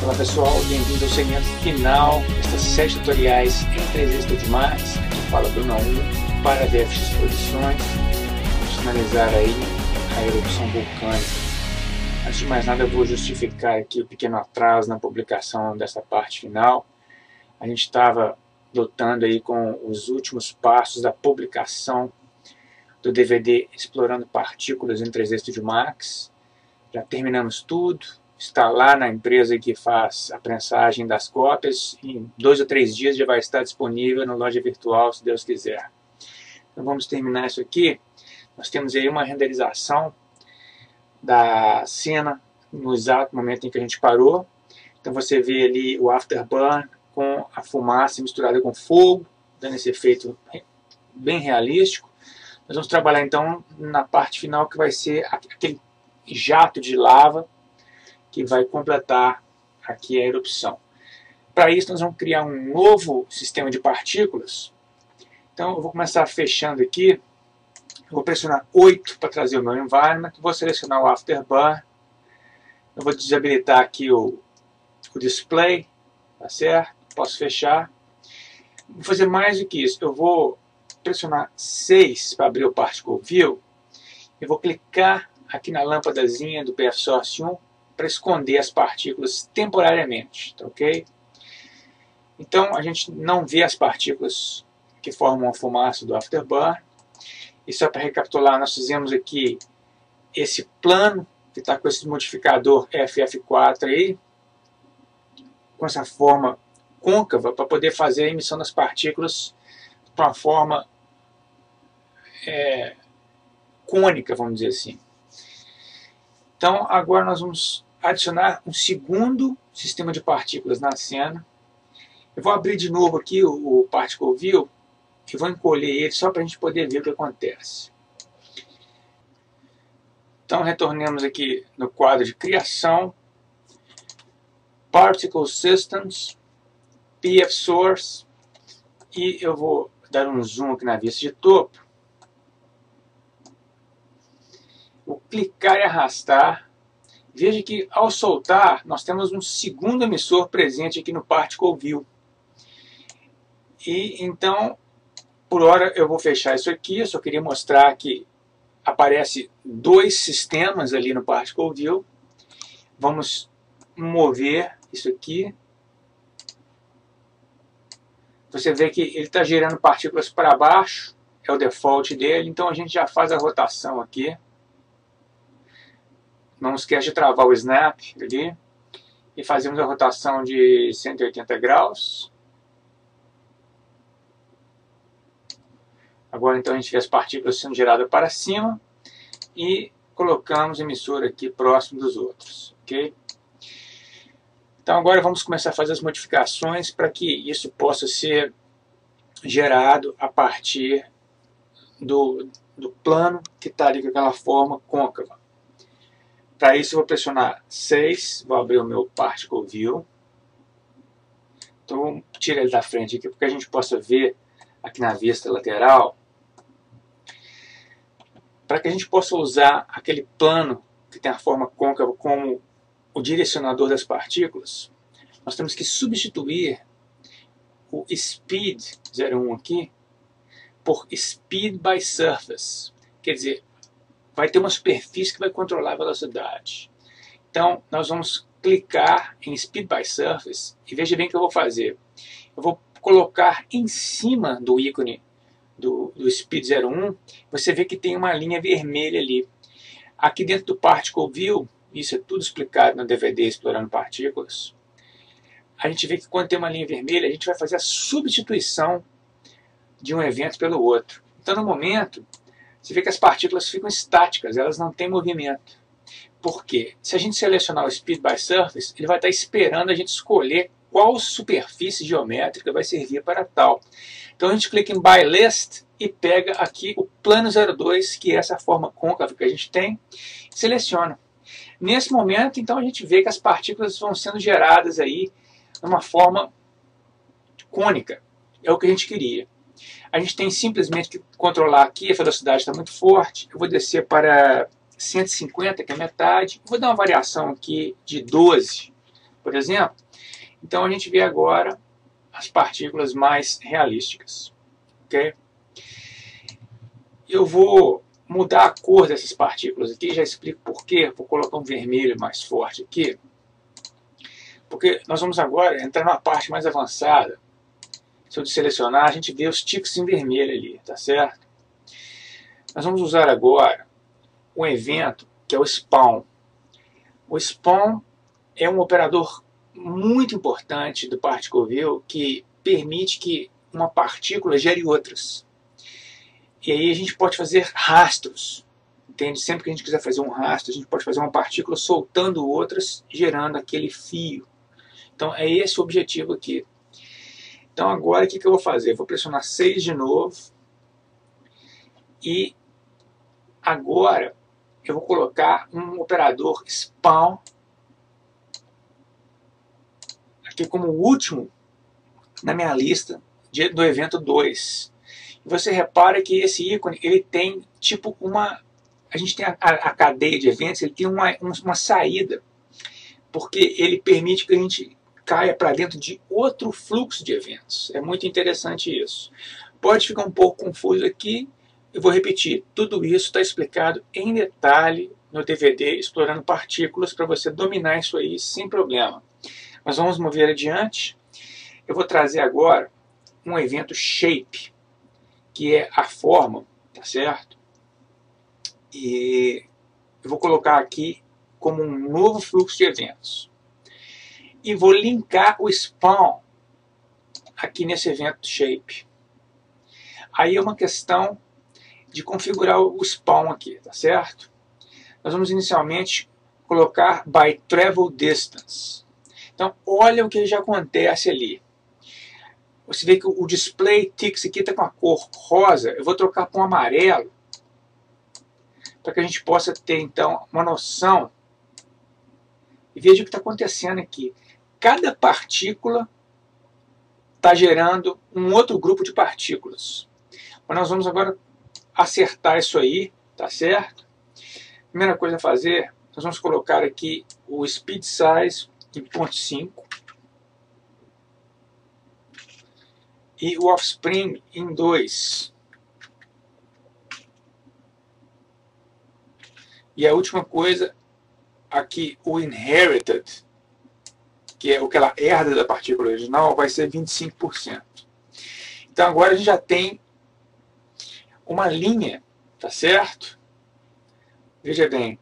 Olá pessoal, bem-vindo ao segmento final destas 7 tutoriais em 3D Studio Max. Aqui fala Bruno 1 para VFX Produções. Vamos finalizar aí a erupção vulcânica. Antes de mais nada, eu vou justificar aqui o pequeno atraso na publicação dessa parte final. A gente estava lutando aí com os últimos passos da publicação do DVD Explorando Partículas em 3D Studio Max. Já terminamos tudo. Está lá na empresa que faz a prensagem das cópias. Em 2 ou 3 dias já vai estar disponível na loja virtual, se Deus quiser. Então vamos terminar isso aqui. Nós temos aí uma renderização da cena no exato momento em que a gente parou. Então você vê ali o afterburn com a fumaça misturada com fogo, dando esse efeito bem realístico. Nós vamos trabalhar então na parte final, que vai ser aquele jato de lava que vai completar aqui a erupção. Para isso nós vamos criar um novo sistema de partículas. Então eu vou começar fechando aqui. Eu vou pressionar 8 para trazer o meu environment. Vou selecionar o afterburn. Eu vou desabilitar aqui o display, tá certo? Posso fechar. Vou fazer mais do que isso. Eu vou pressionar 6 para abrir o Particle View. Eu vou clicar aqui na lâmpadazinha do PF Source 1 para esconder as partículas temporariamente, tá ok? Então a gente não vê as partículas que formam a fumaça do afterburn. E só para recapitular, nós fizemos aqui esse plano que está com esse modificador FF4 aí, com essa forma côncava, para poder fazer a emissão das partículas de uma forma cônica, vamos dizer assim. Então agora nós vamos adicionar um segundo sistema de partículas na cena. Eu vou abrir de novo aqui o Particle View e vou encolher ele só para a gente poder ver o que acontece. Então retornemos aqui no quadro de criação, Particle Systems, PF Source, e eu vou dar um zoom aqui na vista de topo. Vou clicar e arrastar. Veja que ao soltar, nós temos um segundo emissor presente aqui no Particle View. E então, por hora eu vou fechar isso aqui. Eu só queria mostrar que aparece 2 sistemas ali no Particle View. Vamos mover isso aqui. Você vê que ele está gerando partículas para baixo. É o default dele. Então a gente já faz a rotação aqui. Não esquece de travar o snap ali. E fazemos a rotação de 180 graus. Agora então a gente vê as partículas sendo geradas para cima. E colocamos o emissor aqui próximo dos outros. Ok? Então agora vamos começar a fazer as modificações para que isso possa ser gerado a partir do plano que está ali com aquela forma côncava. Para isso eu vou pressionar 6, vou abrir o meu Particle View. Então vou tirar ele da frente aqui para que a gente possa ver aqui na vista lateral. Para que a gente possa usar aquele plano que tem a forma côncava como o direcionador das partículas, nós temos que substituir o Speed 01 aqui por Speed by Surface. Quer dizer, vai ter uma superfície que vai controlar a velocidade. Então, nós vamos clicar em Speed by Surface e veja bem o que eu vou fazer. Eu vou colocar em cima do ícone do Speed 01, você vê que tem uma linha vermelha ali. Aqui dentro do Particle View, isso é tudo explicado no DVD Explorando Partículas, a gente vê que quando tem uma linha vermelha, a gente vai fazer a substituição de um evento pelo outro. Então, no momento, você vê que as partículas ficam estáticas, elas não têm movimento. Por quê? Se a gente selecionar o Speed by Surface, ele vai estar esperando a gente escolher qual superfície geométrica vai servir para tal. Então a gente clica em By List e pega aqui o plano 02, que é essa forma côncava que a gente tem, e seleciona. Nesse momento, então, a gente vê que as partículas vão sendo geradas aí de uma forma cônica. É o que a gente queria. A gente tem simplesmente que controlar aqui, a velocidade está muito forte. Eu vou descer para 150, que é metade. Vou dar uma variação aqui de 12 por exemplo. Então a gente vê agora as partículas mais realísticas. Okay? Eu vou mudar a cor dessas partículas aqui, já explico por quê. Vou colocar um vermelho mais forte aqui, porque nós vamos agora entrar numa parte mais avançada. Se eu selecionar, a gente vê os ticks em vermelho ali, tá certo? Nós vamos usar agora um evento que é o spawn. O spawn é um operador muito importante do particle view que permite que uma partícula gere outras. E aí a gente pode fazer rastros. Entende? Sempre que a gente quiser fazer um rastro, a gente pode fazer uma partícula soltando outras, gerando aquele fio. Então é esse o objetivo aqui. Então agora o que eu vou fazer? Vou pressionar 6 de novo. E agora eu vou colocar um operador spawn aqui como último na minha lista do evento 2. E você repara que esse ícone ele tem tipo uma... A gente tem a cadeia de eventos, ele tem uma saída, porque ele permite que a gente caia para dentro de outro fluxo de eventos. É muito interessante isso. Pode ficar um pouco confuso aqui. Eu vou repetir, tudo isso está explicado em detalhe no DVD Explorando Partículas para você dominar isso aí sem problema. Mas vamos mover adiante. Eu vou trazer agora um evento shape, que é a forma, tá certo? E eu vou colocar aqui como um novo fluxo de eventos. E vou linkar o spawn aqui nesse evento shape. Aí é uma questão de configurar o spawn aqui, tá certo? Nós vamos inicialmente colocar by travel distance. Então, olha o que já acontece ali. Você vê que o display ticks aqui está com a cor rosa. Eu vou trocar para um amarelo, para que a gente possa ter, então, uma noção. E veja o que está acontecendo aqui. Cada partícula está gerando um outro grupo de partículas. Mas nós vamos agora acertar isso aí, tá certo? Primeira coisa a fazer, nós vamos colocar aqui o speed size em 0.5 e o offspring em 2. E a última coisa, aqui o inherited, que é o que ela herda da partícula original, vai ser 25%. Então agora a gente já tem uma linha, tá certo? Veja bem,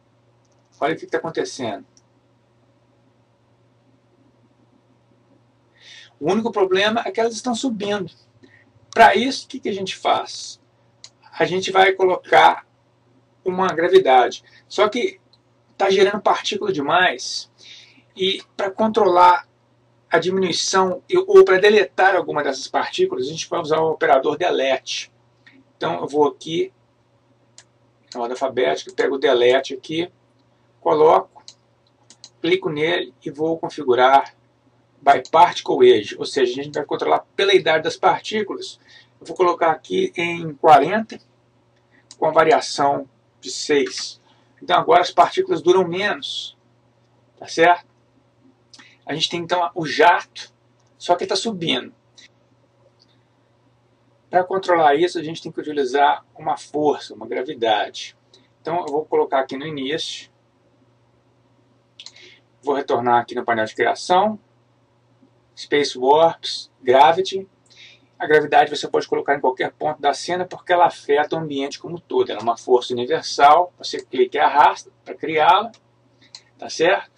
olha o que está acontecendo. O único problema é que elas estão subindo. Para isso, o que a gente faz? A gente vai colocar uma gravidade. Só que está gerando partícula demais. E para controlar a diminuição ou para deletar alguma dessas partículas, a gente vai usar o operador delete. Então eu vou aqui, na ordem alfabética, pego o delete aqui, coloco, clico nele e vou configurar by particle age, ou seja, a gente vai controlar pela idade das partículas. Eu vou colocar aqui em 40, com a variação de 6. Então agora as partículas duram menos, tá certo? A gente tem então o jato, só que está subindo. Para controlar isso, a gente tem que utilizar uma força, uma gravidade. Então eu vou colocar aqui no início, vou retornar aqui no painel de criação, Space Warps, Gravity. A gravidade você pode colocar em qualquer ponto da cena porque ela afeta o ambiente como um todo. Ela é uma força universal, você clica e arrasta para criá-la, tá certo?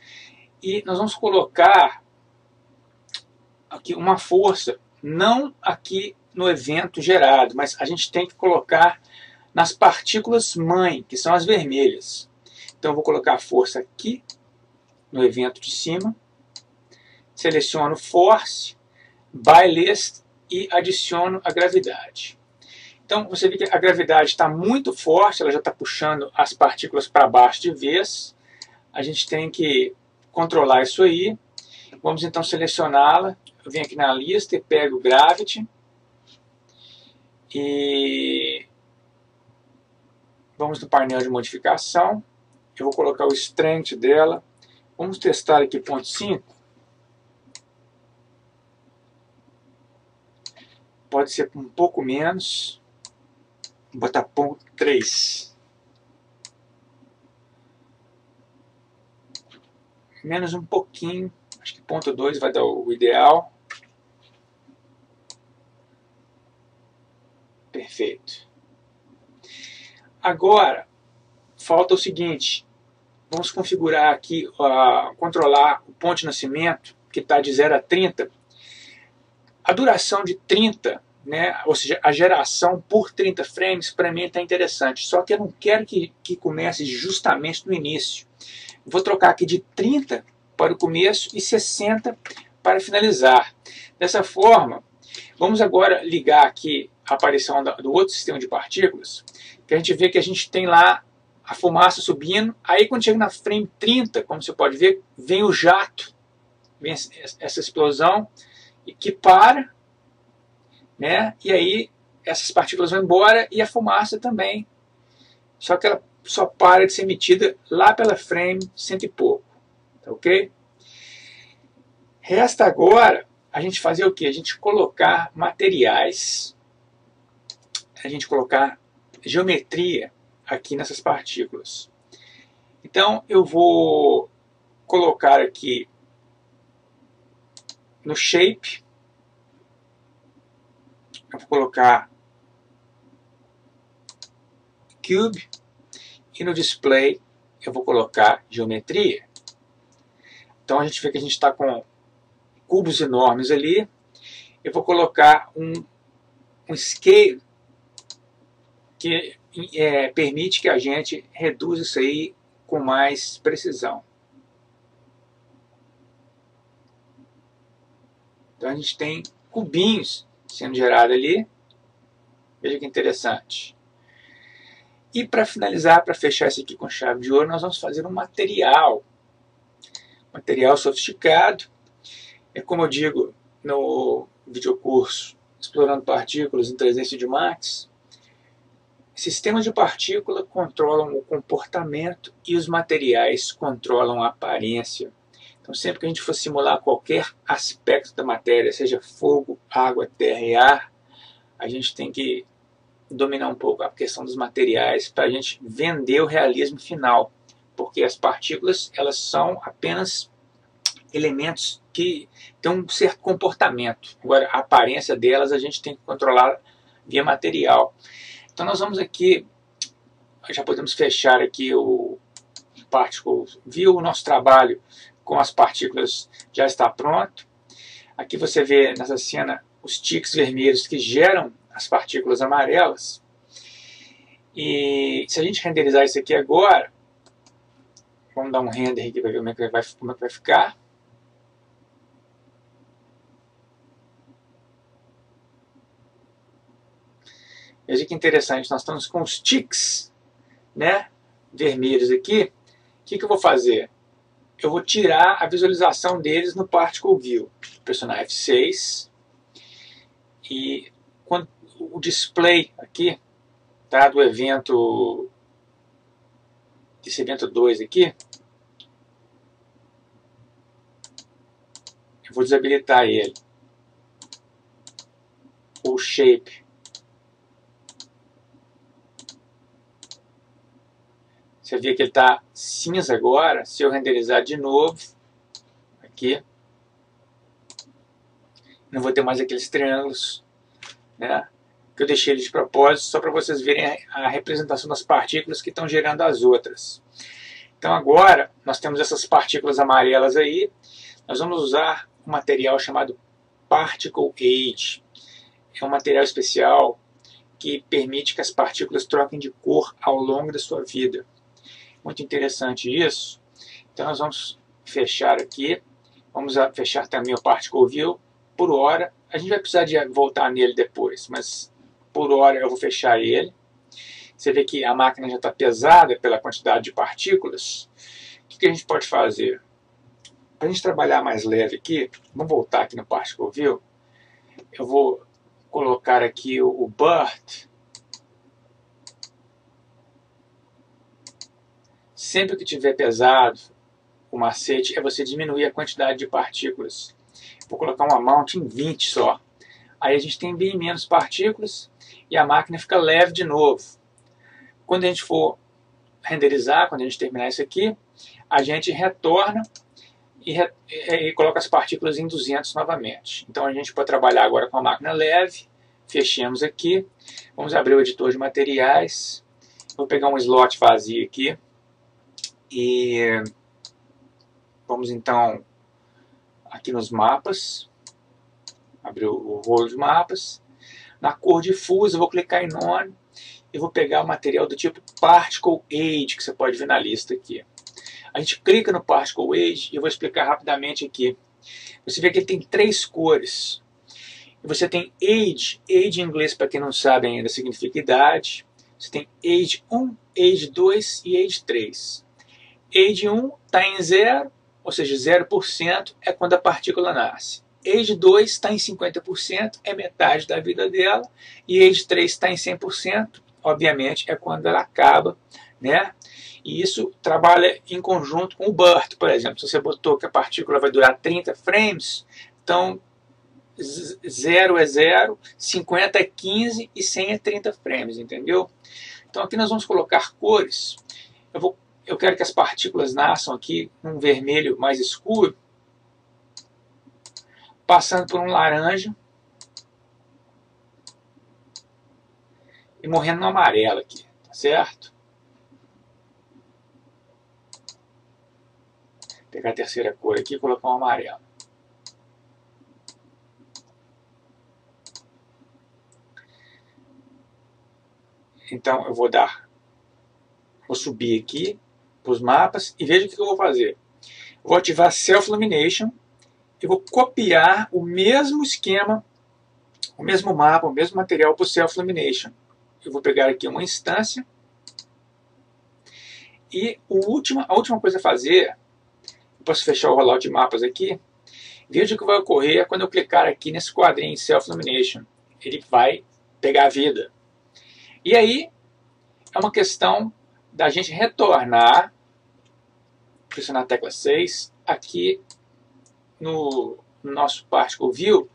E nós vamos colocar aqui uma força, não aqui no evento gerado, mas a gente tem que colocar nas partículas mãe, que são as vermelhas. Então eu vou colocar a força aqui no evento de cima, seleciono Force, By List e adiciono a gravidade. Então você vê que a gravidade está muito forte, ela já está puxando as partículas para baixo de vez. A gente tem que controlar isso aí. Vamos então selecioná-la. Eu venho aqui na lista e pego Gravity. E vamos no painel de modificação. Eu vou colocar o strength dela. Vamos testar aqui 0.5. pode ser um pouco menos, vou botar 0,3. Menos um pouquinho, acho que 0,2 vai dar o ideal. Perfeito. Agora, falta o seguinte, vamos configurar aqui, controlar o ponto de nascimento, que está de 0 a 30. A duração de 30, né, ou seja, a geração por 30 frames, para mim está interessante, só que eu não quero que comece justamente no início. Vou trocar aqui de 30 para o começo e 60 para finalizar. Dessa forma, vamos agora ligar aqui a aparição do outro sistema de partículas, que a gente vê que a gente tem lá a fumaça subindo. Aí quando chega na frame 30, como você pode ver, vem o jato, vem essa explosão, que para, né? E aí essas partículas vão embora e a fumaça também. Só que ela só para de ser emitida lá pela frame 100 e pouco. Tá ok? Resta agora a gente fazer o que? A gente colocar materiais, a gente colocar geometria aqui nessas partículas. Então eu vou colocar aqui no shape, eu vou colocar cube, e no display eu vou colocar geometria. Então a gente vê que a gente está com cubos enormes ali. Eu vou colocar um scale que permite que a gente reduza isso aí com mais precisão. Então a gente tem cubinhos sendo gerados ali. Veja que interessante. E para finalizar, para fechar isso aqui com chave de ouro, nós vamos fazer um material. Material sofisticado. É como eu digo no videocurso Explorando Partículas em 3D Studio sistemas de partícula controlam o comportamento e os materiais controlam a aparência. Então, sempre que a gente for simular qualquer aspecto da matéria, seja fogo, água, terra e ar, a gente tem que dominar um pouco a questão dos materiais para a gente vender o realismo final, porque as partículas elas são apenas elementos que têm um certo comportamento. Agora, a aparência delas a gente tem que controlar via material. Então nós vamos aqui, já podemos fechar aqui o Particle View, o nosso trabalho com as partículas já está pronto. Aqui você vê nessa cena os ticks vermelhos que geram as partículas amarelas. E se a gente renderizar isso aqui agora, vamos dar um render aqui para ver como é que vai ficar. Veja que interessante, nós estamos com os ticks, né, vermelhos aqui. O que eu vou fazer? Eu vou tirar a visualização deles no Particle View. Pressionar F6. E quando o display aqui, tá, do evento, desse evento 2 aqui, eu vou desabilitar ele. O shape. Você vê que ele está cinza agora. Se eu renderizar de novo, aqui, não vou ter mais aqueles triângulos, né, que eu deixei ele de propósito, só para vocês verem a representação das partículas que estão gerando as outras. Então agora, nós temos essas partículas amarelas aí. Nós vamos usar um material chamado Particle Age. É um material especial que permite que as partículas troquem de cor ao longo da sua vida. Muito interessante isso. Então nós vamos fechar aqui. Vamos fechar também o Particle View. Por hora, a gente vai precisar de voltar nele depois, mas por hora eu vou fechar ele. Você vê que a máquina já está pesada pela quantidade de partículas. O que a gente pode fazer? Para a gente trabalhar mais leve aqui, vamos voltar aqui no Particle View. Eu vou colocar aqui o BERT. Sempre que tiver pesado, o macete é você diminuir a quantidade de partículas. Vou colocar um amount em 20 só. Aí a gente tem bem menos partículas e a máquina fica leve de novo. Quando a gente for renderizar, quando a gente terminar isso aqui, a gente retorna e coloca as partículas em 200 novamente. Então a gente pode trabalhar agora com a máquina leve. Fechamos aqui. Vamos abrir o editor de materiais. Vou pegar um slot vazio aqui. E vamos então aqui nos mapas. Abrir o rolo de mapas. Na cor difusa eu vou clicar em None. E vou pegar o material do tipo Particle Age, que você pode ver na lista aqui. A gente clica no Particle Age e eu vou explicar rapidamente aqui. Você vê que ele tem 3 cores. E você tem Age. Age em inglês, para quem não sabe ainda, significa idade. Você tem Age 1, Age 2 e Age 3. Age 1 está em 0, ou seja, 0% é quando a partícula nasce. Age 2 está em 50%, é metade da vida dela. E Age 3 está em 100%, obviamente é quando ela acaba, né? E isso trabalha em conjunto com o BERT, por exemplo. Se você botou que a partícula vai durar 30 frames, então 0 é 0, 50 é 15 e 100 é 30 frames, entendeu? Então aqui nós vamos colocar cores. Eu quero que as partículas nasçam aqui num vermelho mais escuro, passando por um laranja e morrendo no amarelo aqui, tá certo? Vou pegar a terceira cor aqui e colocar um amarelo. Então eu vou subir aqui para os mapas e veja o que eu vou fazer. Eu vou ativar Self Illumination e vou copiar o mesmo esquema, o mesmo mapa, o mesmo material para o Self Illumination. Eu vou pegar aqui uma instância e a última coisa a fazer, eu posso fechar o rollout de mapas aqui. Veja o que vai ocorrer quando eu clicar aqui nesse quadrinho Self Illumination. Ele vai pegar vida. E aí é uma questão da gente retornar, pressionar a tecla 6, aqui no nosso Particle View,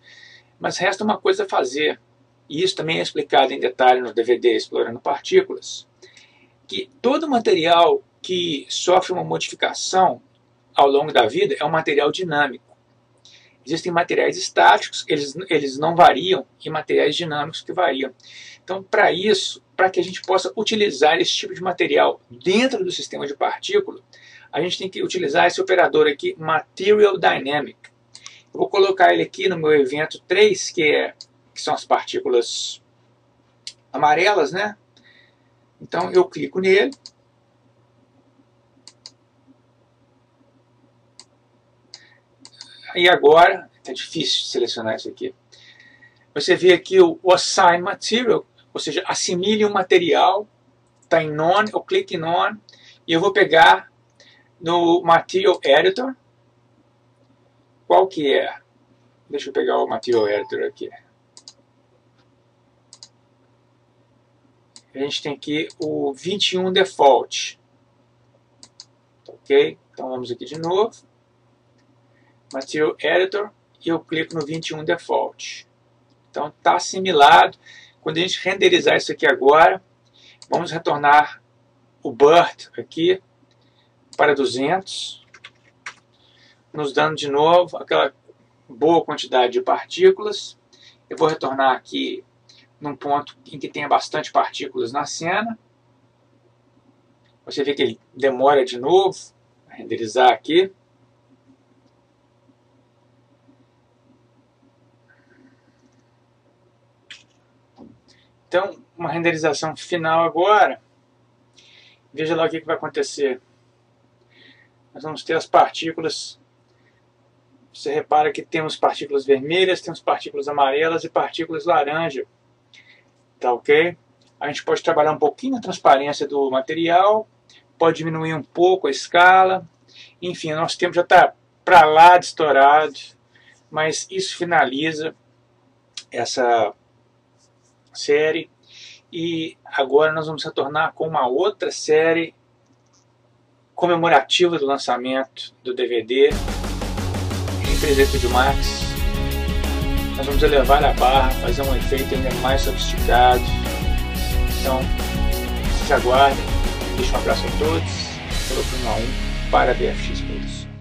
mas resta uma coisa a fazer, e isso também é explicado em detalhe no DVD Explorando Partículas, que todo material que sofre uma modificação ao longo da vida é um material dinâmico. Existem materiais estáticos, eles não variam, e materiais dinâmicos que variam. Então, para isso, para que a gente possa utilizar esse tipo de material dentro do sistema de partícula, a gente tem que utilizar esse operador aqui, Material Dynamic. Eu vou colocar ele aqui no meu evento 3, que são as partículas amarelas, né? Então, eu clico nele. E agora, é difícil selecionar isso aqui. Você vê aqui o Assign Material, ou seja, assimile um material, está em None, eu clico em None, e eu vou pegar no Material Editor. Qual que é? Deixa eu pegar o Material Editor aqui. A gente tem aqui o 21 Default. Ok? Então vamos aqui de novo. Material Editor, e eu clico no 21 Default. Então está assimilado. Quando a gente renderizar isso aqui agora, vamos retornar o BERT aqui para 200, nos dando de novo aquela boa quantidade de partículas. Eu vou retornar aqui num ponto em que tenha bastante partículas na cena. Você vê que ele demora de novo a renderizar aqui. Então, uma renderização final agora. Veja lá o que vai acontecer. Nós vamos ter as partículas. Você repara que temos partículas vermelhas, temos partículas amarelas e partículas laranja. Tá ok? A gente pode trabalhar um pouquinho a transparência do material, pode diminuir um pouco a escala. Enfim, o nosso tempo já está para lá de estourado, mas isso finaliza essa série. E agora nós vamos retornar com uma outra série comemorativa do lançamento do DVD em 3D Studio Max. nós vamos elevar a barra, fazer um efeito ainda mais sofisticado. Então, vocês aguardem. Deixo um abraço a todos. Falou Bruno A1 para a BFX Produções.